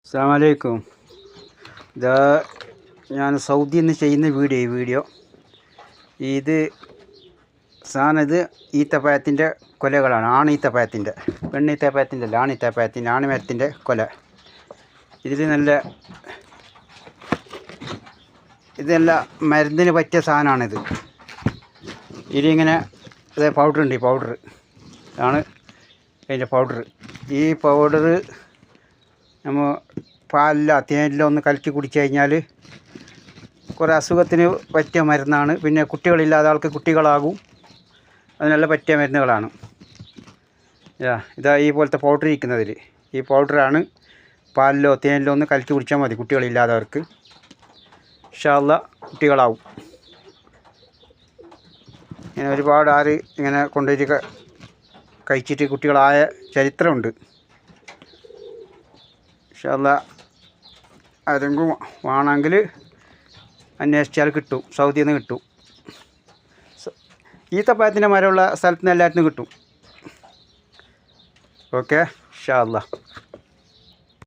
അസ്സലാമു അലൈക്കും. ഇതാ ഞാൻ സൗദിയിൽ നിന്ന് ചെയ്യുന്ന വീഡിയോ ഇത് സാധനം. ഇത് ഈത്തപ്പഴത്തിൻ്റെ കൊലകളാണ്. ആണീത്തപ്പഴത്തിൻ്റെ, പെണ്ണീത്തപ്പഴത്തിൻ്റെ അല്ല, ആണീത്തപ്പഴത്തിൻ്റെ, ആണിമരത്തിൻ്റെ കൊല. ഇതിൽ ഇതെല്ലാം മരുന്നിന് പറ്റിയ സാധനമാണിത്. ഇതിങ്ങനെ പൗഡർ ഉണ്ട്. ഈ പൗഡർ ആണ് അതിൻ്റെ പൗഡർ. ഈ പൗഡർ നമ്മൾ പാലിലോ തേനിലോ ഒന്ന് കലക്കി കുടിച്ചു കഴിഞ്ഞാൽ കുറേ അസുഖത്തിന് പറ്റിയ മരുന്നാണ്. പിന്നെ കുട്ടികളില്ലാത്ത ആൾക്ക് കുട്ടികളാകും. അതിനെല്ലാം പറ്റിയ മരുന്നുകളാണ്. ഇതാ ഈ പോലത്തെ പൗഡർ ഇരിക്കുന്നതിൽ. ഈ പൗഡറാണ് പാലിലോ തേനിലോ ഒന്ന് കലക്കി കുടിച്ചാൽ മതി കുട്ടികളില്ലാത്തവർക്ക്. ഇൻഷാ അല്ലാഹ് കുട്ടികളാവും. ഇങ്ങനെ ഒരുപാട് ആര് ഇങ്ങനെ കൊണ്ടുപോയിട്ട് കഴിച്ചിട്ട് കുട്ടികളായ ചരിത്രമുണ്ട്. ഇൻഷാ അല്ലാഹ് ആരെങ്കിലും വേണമെങ്കിൽ അന്വേഷിച്ചാൽ കിട്ടും. സൗദിയിൽ നിന്ന് കിട്ടും. ഈത്തപ്പഴത്തിൻ്റെ മരമുള്ള സ്ഥലത്ത് നിന്ന് എല്ലാത്തിനും കിട്ടും. ഓക്കെ, ഇൻഷാ അല്ലാഹ്.